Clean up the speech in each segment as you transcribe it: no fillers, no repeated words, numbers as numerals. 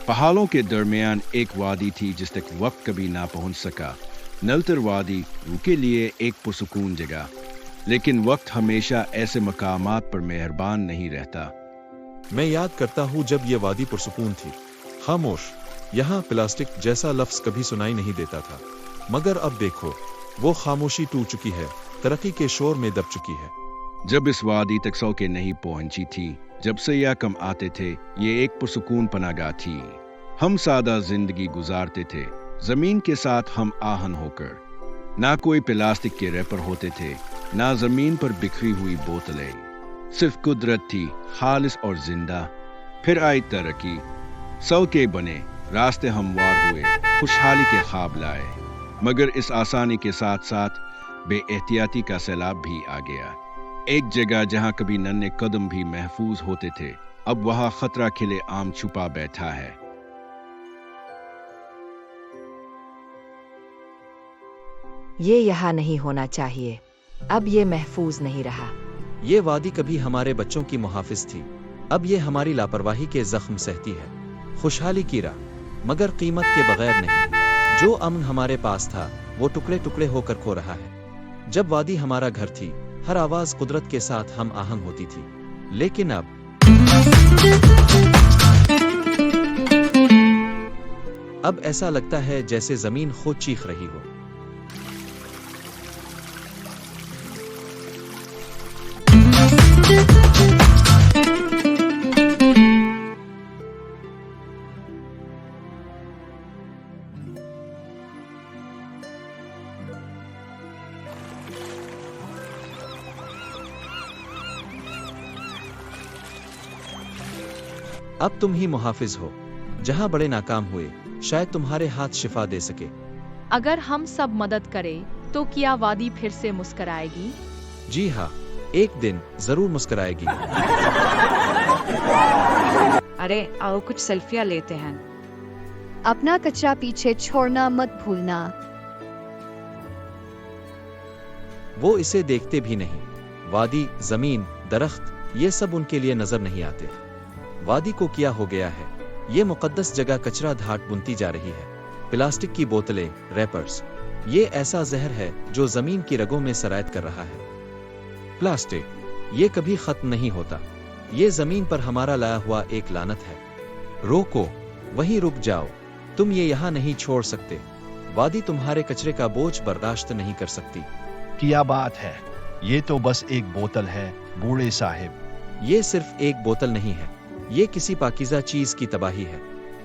पहाड़ों के दरमियान एक वादी थी जिस तक वक्त कभी ना पहुंच सका। नलतर वादी रूह के लिए एक पुरसुकून जगह, लेकिन वक्त हमेशा ऐसे मकामात पर मेहरबान नहीं रहता। मैं याद करता हूँ जब ये वादी पुरसुकून थी, खामोश। यहाँ प्लास्टिक जैसा लफ्ज कभी सुनाई नहीं देता था। मगर अब देखो, वो खामोशी टूट चुकी है, तरक्की के शोर में दब चुकी है। जब इस वादी तक सड़कें नहीं पहुंची थी, जब सयाह कम आते थे, ये एक पुरसुकून पनागाह थी। हम सादा जिंदगी गुजारते थे, जमीन के साथ हम आहन होकर। ना कोई प्लास्टिक के रैपर होते थे, ना जमीन पर बिखरी हुई बोतलें। सिर्फ कुदरत थी, खालिस और जिंदा। फिर आई तरक्की, सड़कें बने, रास्ते हमवार हुए, खुशहाली के ख्वाब लाए। मगर इस आसानी के साथ साथ बेएहतियाती का सैलाब भी आ गया। एक जगह जहां कभी नन्हे कदम भी महफूज होते थे, अब वहां खतरा खिले आम छुपा बैठा है। ये यहाँ नहीं होना चाहिए, अब ये महफूज नहीं रहा। ये वादी कभी हमारे बच्चों की मुहाफिज थी, अब ये हमारी लापरवाही के जख्म सहती है। खुशहाली की राह, मगर कीमत के बगैर नहीं। जो अमन हमारे पास था, वो टुकड़े टुकड़े होकर खो रहा है। जब वादी हमारा घर थी, हर आवाज कुदरत के साथ हम आहंग होती थी, लेकिन अब ऐसा लगता है जैसे जमीन खुद चीख रही हो। अब तुम ही मुहाफिज हो। जहां बड़े नाकाम हुए, शायद तुम्हारे हाथ शिफा दे सके। अगर हम सब मदद करें तो क्या वादी फिर से मुस्कुराएगी? जी हाँ, एक दिन जरूर मुस्कुराएगी। अरे आओ कुछ सेल्फियां लेते हैं। अपना कचरा पीछे छोड़ना मत भूलना। वो इसे देखते भी नहीं। वादी, जमीन, दरख्त, ये सब उनके लिए नजर नहीं आते। वादी को क्या हो गया है? ये मुकद्दस जगह कचरा धाट बुनती जा रही है। प्लास्टिक की बोतलें, रैपर्स, ये ऐसा जहर है जो जमीन की रगों में सरायत कर रहा है। प्लास्टिक, ये कभी खत्म नहीं होता। ये जमीन पर हमारा लाया हुआ एक लानत है। रोको, वहीं रुक जाओ। तुम ये यहाँ नहीं छोड़ सकते। वादी तुम्हारे कचरे का बोझ बर्दाश्त नहीं कर सकती। क्या बात है, ये तो बस एक बोतल है बूढ़े साहिब। ये सिर्फ एक बोतल नहीं है, ये किसी पाकीज़ा चीज की तबाही है।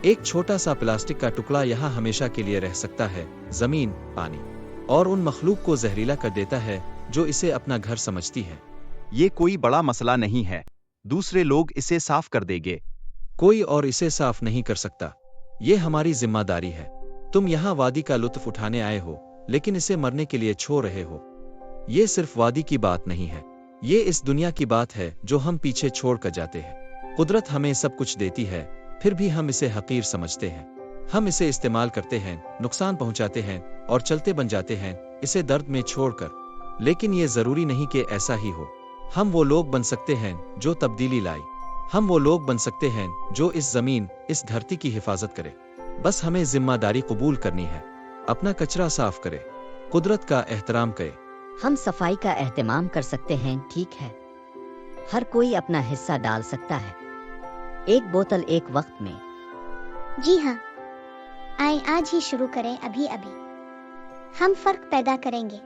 एक छोटा सा प्लास्टिक का टुकड़ा यहाँ हमेशा के लिए रह सकता है। जमीन, पानी और उन मखलूक को जहरीला कर देता है जो इसे अपना घर समझती है। ये कोई बड़ा मसला नहीं है, दूसरे लोग इसे साफ कर देंगे। कोई और इसे साफ नहीं कर सकता। ये हमारी जिम्मेदारी है। तुम यहाँ वादी का लुत्फ उठाने आए हो, लेकिन इसे मरने के लिए छोड़ रहे हो। ये सिर्फ वादी की बात नहीं है, ये इस दुनिया की बात है जो हम पीछे छोड़ कर जाते हैं। कुदरत हमें सब कुछ देती है, फिर भी हम इसे हकीर समझते हैं। हम इसे इस्तेमाल करते हैं, नुकसान पहुंचाते हैं और चलते बन जाते हैं, इसे दर्द में छोड़कर। लेकिन ये जरूरी नहीं कि ऐसा ही हो। हम वो लोग बन सकते हैं जो तब्दीली लाई। हम वो लोग बन सकते हैं जो इस जमीन, इस धरती की हिफाजत करे। बस हमें जिम्मेदारी कबूल करनी है। अपना कचरा साफ करे, कुदरत का एहतराम करे। हम सफाई का एहतमाम कर सकते हैं, ठीक है। हर कोई अपना हिस्सा डाल सकता है। एक बोतल एक वक्त में। जी हाँ, आए आज ही शुरू करें, अभी अभी हम फर्क पैदा करेंगे।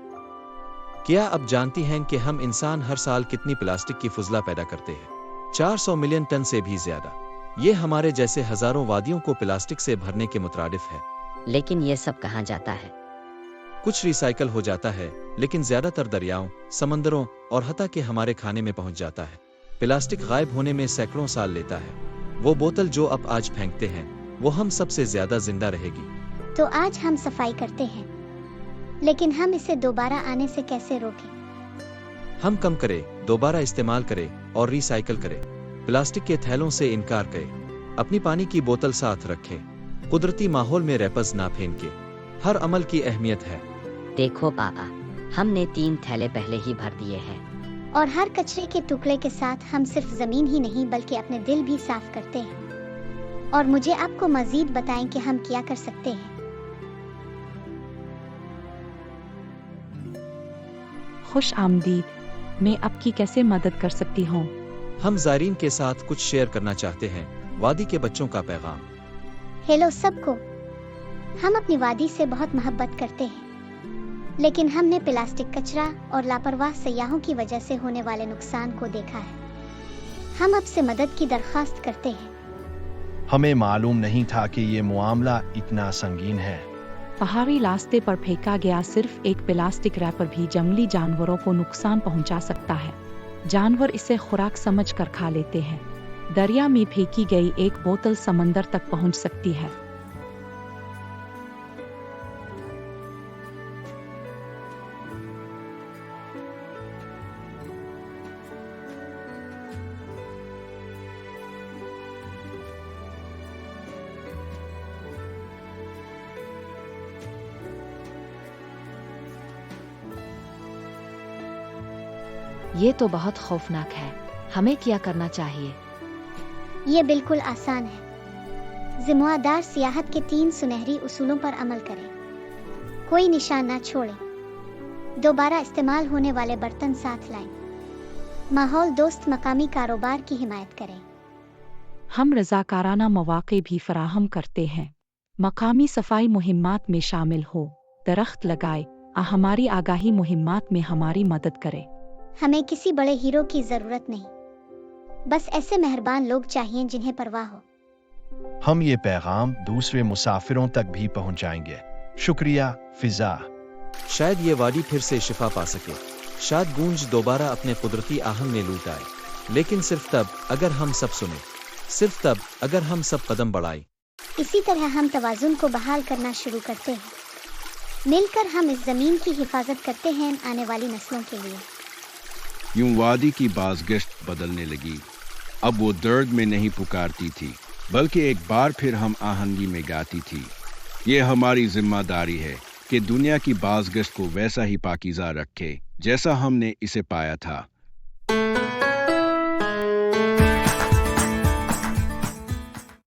क्या अब जानती हैं कि हम इंसान हर साल कितनी प्लास्टिक की फुजला पैदा करते हैं? 400 मिलियन टन से भी ज्यादा। ये हमारे जैसे हजारों वादियों को प्लास्टिक से भरने के मुतरादिफ है। लेकिन ये सब कहाँ जाता है? कुछ रिसाइकल हो जाता है, लेकिन ज्यादातर दरियाओं, समंदरों और हत्ता के हमारे खाने में पहुंच जाता है। प्लास्टिक गायब होने में सैकड़ों साल लेता है। वो बोतल जो अब आज फेंकते हैं, वो हम सबसे ज्यादा जिंदा रहेगी। तो आज हम सफाई करते हैं, लेकिन हम इसे दोबारा आने से कैसे रोकें? हम कम करें, दोबारा इस्तेमाल करें और रिसाइकल करें। प्लास्टिक के थैलों से इनकार करें। अपनी पानी की बोतल साथ रखें। कुदरती माहौल में रैपर्स ना फेंके। हर अमल की अहमियत है। देखो पापा, हमने 3 थैले पहले ही भर दिए हैं। और हर कचरे के टुकड़े के साथ हम सिर्फ जमीन ही नहीं बल्कि अपने दिल भी साफ करते हैं। اور مجھے آپ کو مزید بتائیں کہ ہم کیا کر سکتے ہیں۔ خوش آمدید، میں آپ کی کیسے مدد کر سکتی ہوں؟ ہم زائرین کے ساتھ کچھ شیئر کرنا چاہتے ہیں، وادی کے بچوں کا پیغام۔ ہیلو سب کو، ہم اپنی وادی سے بہت محبت کرتے ہیں، لیکن ہم نے پلاسٹک کچرا اور لاپرواہ سیاحوں کی وجہ سے ہونے والے نقصان کو دیکھا ہے۔ ہم اب سے مدد کی درخواست کرتے ہیں۔ ہمیں معلوم نہیں تھا کہ یہ معاملہ اتنا سنگین ہے۔ پہاڑی راستے پر پھینکا گیا صرف ایک پلاسٹک ریپر بھی جنگلی جانوروں کو نقصان پہنچا سکتا ہے۔ جانور اسے خوراک سمجھ کر کھا لیتے ہیں۔ دریا میں پھینکی گئی ایک بوتل سمندر تک پہنچ سکتی ہے۔ یہ تو بہت خوفناک ہے، ہمیں کیا کرنا چاہیے؟ یہ بالکل آسان ہے۔ ذمہ دار سیاحت کے 3 سنہری اصولوں پر عمل کریں۔ کوئی نشان نہ چھوڑیں، دوبارہ استعمال ہونے والے برتن ساتھ لائیں، ماحول دوست مقامی کاروبار کی حمایت کریں۔ ہم رضاکارانہ مواقع بھی فراہم کرتے ہیں، مقامی صفائی مہمات میں شامل ہو، درخت لگائے، ہماری آگاہی مہمات میں ہماری مدد کرے۔ ہمیں کسی بڑے ہیرو کی ضرورت نہیں، بس ایسے مہربان لوگ چاہیے جنہیں پرواہ ہو۔ ہم یہ پیغام دوسرے مسافروں تک بھی پہنچائیں گے۔ شکریہ فضا۔ شاید یہ وادی پھر سے شفا پا سکے، شاید گونج دوبارہ اپنے قدرتی آہن میں لوٹ آئے، لیکن صرف تب اگر ہم سب سنیں، صرف تب اگر ہم سب قدم بڑھائیں۔ اسی طرح ہم توازن کو بحال کرنا شروع کرتے ہیں۔ مل کر ہم اس زمین کی حفاظت کرتے ہیں آنے والی نسلوں کے لیے۔ یوں وادی کی بازگشت بدلنے لگی۔ اب وہ درد میں نہیں پکارتی تھی، بلکہ ایک بار پھر ہم آہنگی میں گاتی تھی۔ یہ ہماری ذمہ داری ہے کہ دنیا کی بازگشت کو ویسا ہی پاکیزہ رکھے جیسا ہم نے اسے پایا تھا۔